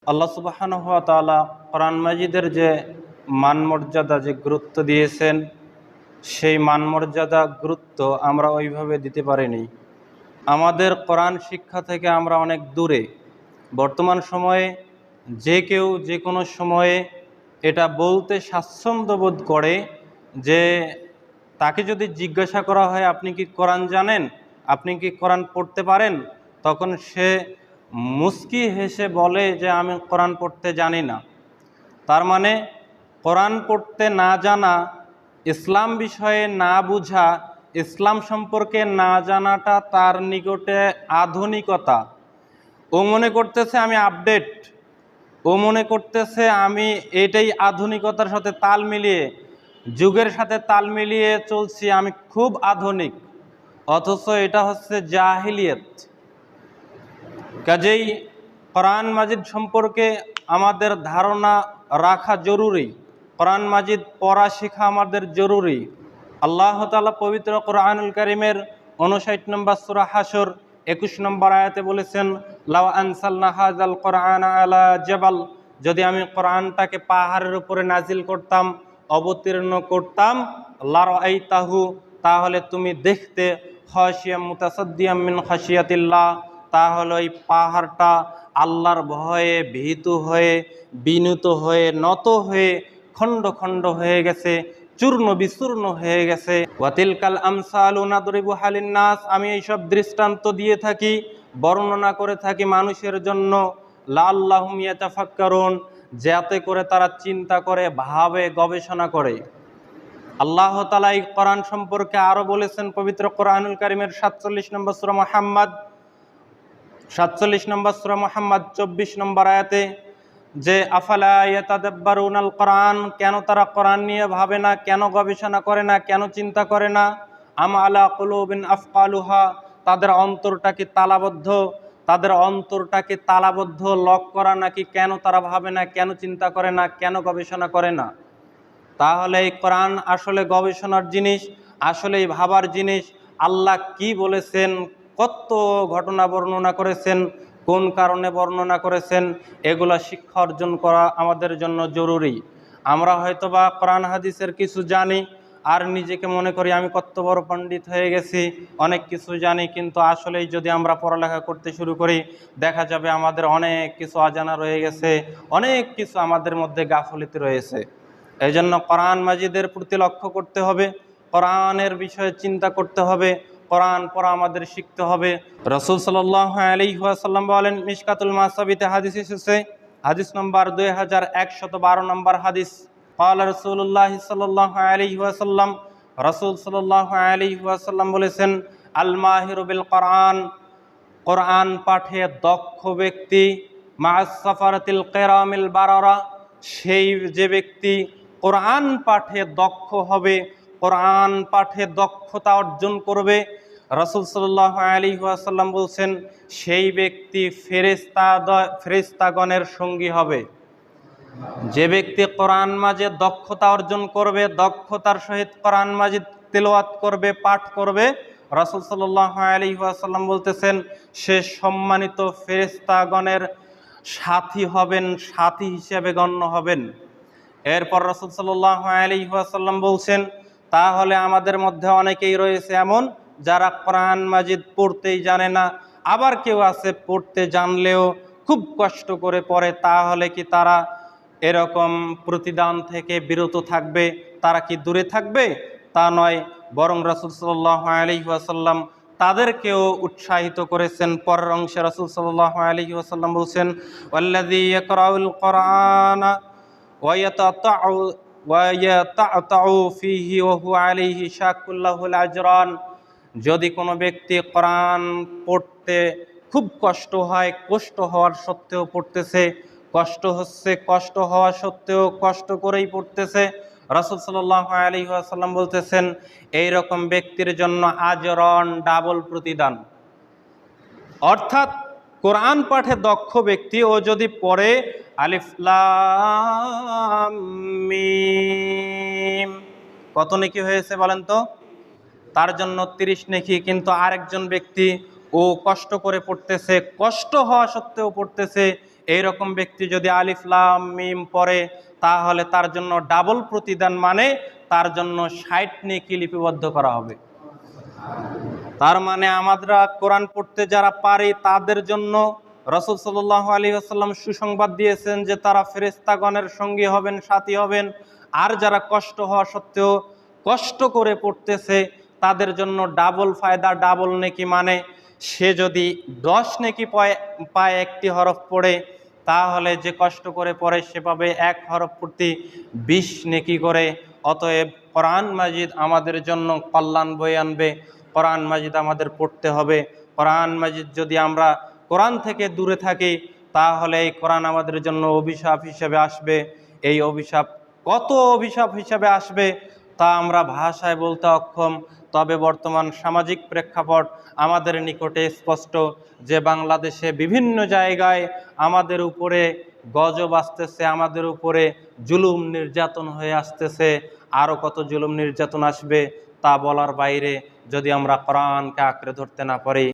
আল্লাহ সুবহানাহু ওয়া তাআলা কোরআন মাজিদের যে মানমর্যাদা, যে গুরুত্ব দিয়েছেন, সেই মানমর্যাদা গুরুত্ব আমরা ওইভাবে দিতে পারিনি। আমাদের কোরআন শিক্ষা থেকে আমরা অনেক দূরে। বর্তমান সময়ে যে কেউ যে কোনো সময়ে এটা বলতে স্বাচ্ছন্দ্য বোধ করে যে তাকে যদি জিজ্ঞাসা করা হয় আপনি কি কোরআন জানেন, আপনি কি কোরআন পড়তে পারেন, তখন সে মুস্কি হেসে বলে যে আমি কোরআন পড়তে জানি না। তার মানে কোরআন পড়তে না জানা, ইসলাম বিষয়ে না বুঝা, ইসলাম সম্পর্কে না জানাটা তার নিকটে আধুনিকতা। ও মনে করতেছে আমি আপডেট, ও মনে করতেছে আমি এটাই আধুনিকতার সাথে তাল মিলিয়ে, যুগের সাথে তাল মিলিয়ে চলছি, আমি খুব আধুনিক। অথচ এটা হচ্ছে জাহিলিয়াত। কাজেই কোরআন মাজিদ সম্পর্কে আমাদের ধারণা রাখা জরুরি। কোরআন মাজিদ পড়া শেখা আমাদের জরুরি। আল্লাহ তাআলা পবিত্র কোরআনুল কারীমের 59 নম্বর সূরা হাশর 21 নম্বর আয়াতে বলেছেন, লাউ আনসালনা হাযাল কোরআনা আলা জাবাল, যদি আমি কোরআনটাকে পাহাড়ের উপরে নাজিল করতাম, অবতীর্ণ করতাম, লারাআইতাহু, তাহলে তুমি দেখতে, খাশিয়াম মুতাসাদ্দিয়াম মিন খাশিয়াতিল্লাহ, তাহলে ওই পাহাড়টা আল্লাহর ভয়ে ভীত হয়ে, বিনীত হয়ে, নত হয়ে, খণ্ড খণ্ড হয়ে গেছে, চূর্ণ বিচূর্ণ হয়ে গেছে। ওয়াতিলকাল আমসালু নাদরিবুহা লিন্নাস, আমি এইসব দৃষ্টান্ত দিয়ে থাকি, বর্ণনা করে থাকি মানুষের জন্য, লাআল্লাহুম ইয়াতাফাক্কারুন, যাতে করে তারা চিন্তা করে, ভাবে, গবেষণা করে। আল্লাহ তাআলা এই কোরআন সম্পর্কে আরো বলেছেন পবিত্র কোরআনুল কারীমের 47 নম্বর সূরা মুহাম্মদ 24 নম্বর আয়াতে, যে আফালা ইয়াতাদাব্বারুনাল কোরআন, কেন তারা কোরআন নিয়ে ভাবে না, কেন গবেষণা করে না, কেন চিন্তা করে না। আম আলা কুলুবিন আফকালুহা, তাদের অন্তরটাকে তালাবদ্ধ, তাদের অন্তরটাকে তালাবদ্ধ লক করা নাকি, কেন তারা ভাবে না, কেন চিন্তা করে না, কেন গবেষণা করে না। তাহলে এই কোরআন আসলে গবেষণার জিনিস, আসলেই ভাবার জিনিস। আল্লাহ কি বলেছেন, কত ঘটনা বর্ণনা করেছেন, কোন কারণে বর্ণনা করেছেন, এগুলা শিক্ষা অর্জন করা আমাদের জন্য জরুরি। আমরা হয়তোবা কোরআন হাদিসের কিছু জানি আর নিজেকে মনে করি আমি কত বড় পণ্ডিত হয়ে গেছি, অনেক কিছু জানি, কিন্তু আসলেই যদি আমরা পড়ালেখা করতে শুরু করি দেখা যাবে আমাদের অনেক কিছু অজানা রয়ে গেছে, অনেক কিছু আমাদের মধ্যে গাফলিত রয়েছে। এই জন্য কোরআন মাজিদের প্রতি লক্ষ্য করতে হবে, কোরআনের বিষয়ে চিন্তা করতে হবে, কোরআন পড়া আমাদের শিখতে হবে। রাসূল সাল্লাল্লাহু আলাইহি ওয়াসাল্লাম বলেন, মিশকাতুল মাসাবিতে হাদিস এসেছে, হাদিস নম্বর 2112 নম্বর হাদিস, ক্বালা রাসূলুল্লাহ সাল্লাল্লাহু আলাইহি ওয়াসাল্লাম, রাসূল সাল্লাল্লাহু আলাইহি ওয়াসাল্লাম বলেছেন, আল মাহিরু বিল কোরআন, কোরআন পাঠে দক্ষ ব্যক্তি, মা'আস সাফারাতিল কিরামিল বারারা, সেই যে ব্যক্তি কোরআন পাঠে দক্ষ হবে, কোরআন পাঠে দক্ষতা অর্জন করবে, রাসূল সাল্লাল্লাহু আলাইহি ওয়াসাল্লাম বলছেন সেই ব্যক্তি ফেরেশতাগণের সঙ্গী হবে। যে ব্যক্তি কোরআন মাজিদ দক্ষতা অর্জন করবে, দক্ষতার সহিত কোরআন মাজিদ তেলাওয়াত করবে, পাঠ করবে, রাসূল সাল্লাল্লাহু আলাইহি ওয়াসাল্লাম বলতেছেন সে সম্মানিত ফেরেশতাগণের সাথী হবেন, সাথী হিসেবে গণ্য হবেন। এরপর রাসূল সাল্লাল্লাহু আলাইহি ওয়াসাল্লাম বলছেন, তাহলে আমাদের মধ্যে অনেকেই রয়েছে এমন যারা কোরআন মাজিদ পড়তেই জানে না, আবার কেউ আছে পড়তে জানলেও খুব কষ্ট করে পড়ে। তাহলে কি তারা এরকম প্রতিদান থেকে বিরত থাকবে, তারা কি দূরে থাকবে? তা নয়, বরং রাসূল সাল্লাল্লাহু আলাইহি ওয়াসাল্লাম তাদেরকেও উৎসাহিত করেছেন। পরের অংশে রাসূল সাল্লাল্লাহু আলাইহি ওয়াসাল্লাম বলছেন, ওয়াল্লাযী ইয়াকরাউল কোরআনা ওয়া ইয়াতা'তাউ ফীহি ওয়া হুয়া আলাইহি শাক্কুল লাহুল আজরান, যদি কোনো ব্যক্তি কোরআন পড়তে খুব কষ্ট হয়, কষ্ট হওয়ার সত্ত্বেও পড়তেছে, কষ্ট হচ্ছে, কষ্ট হওয়া সত্ত্বেও কষ্ট করেই পড়তেছে, রাসূল সাল্লাল্লাহু আলাইহি ওয়াসাল্লাম বলতেছেন এই রকম ব্যক্তির জন্য আজরন, ডাবল প্রতিদান। অর্থাৎ কোরআন পাঠে দক্ষ ব্যক্তি ও যদি পড়ে আলিফ লাম মিম, কত নেকি হয়েছে বলেন তো? তার জন্য 30 নেকি। কিন্তু আরেকজন ব্যক্তি ও কষ্ট করে পড়তেছে, কষ্ট হওয়া সত্ত্বেও পড়তেছে, এইরকম ব্যক্তি যদি আলিফ লাম মিম পড়ে তাহলে তার জন্য ডাবল প্রতিদান, মানে তার জন্য 60 নেকি লিপিবদ্ধ করা হবে। তার মানে আমরা কোরআন পড়তে যারা পারি তাদের জন্য রাসূল সাল্লাল্লাহু আলাইহি ওয়াসাল্লাম সুসংবাদ দিয়েছেন যে তারা ফেরেশতাগণের সঙ্গী হবেন, সাথী হবেন। আর যারা কষ্ট হওয়া সত্ত্বেও কষ্ট করে পড়তেছে তাদের জন্য ডাবল ফায়দা, ডাবল নেকি, মানে সে যদি 10 নেকি পায় একটি হরফ পড়ে, তাহলে যে কষ্ট করে পড়ে সে পাবে এক হরফ প্রতি 20 নেকি করে। অতএব কোরআন মাজিদ আমাদের জন্য কল্যাণ বয়ে আনবে। কোরআন মাজিদ আমাদের পড়তে হবে। কোরআন মাজিদ যদি আমরা কোরআন থেকে দূরে থাকি তাহলে এই কোরআন আমাদের জন্য অভিশাপ হিসেবে আসবে। এই অভিশাপ কত অভিশাপ হিসেবে আসবে তা আমরা ভাষায় বলতে অক্ষম। তবে বর্তমান সামাজিক প্রেক্ষাপট আমাদের নিকটে স্পষ্ট যে বাংলাদেশে বিভিন্ন জায়গায় আমাদের উপরে গজব আসতেছে, আমাদের উপরে জুলুম নির্যাতন হয়ে আসতেছে। আরও কত জুলুম নির্যাতন আসবে তা বলার বাইরে, যদি আমরা কোরআনকে আঁকড়ে ধরতে না পারি।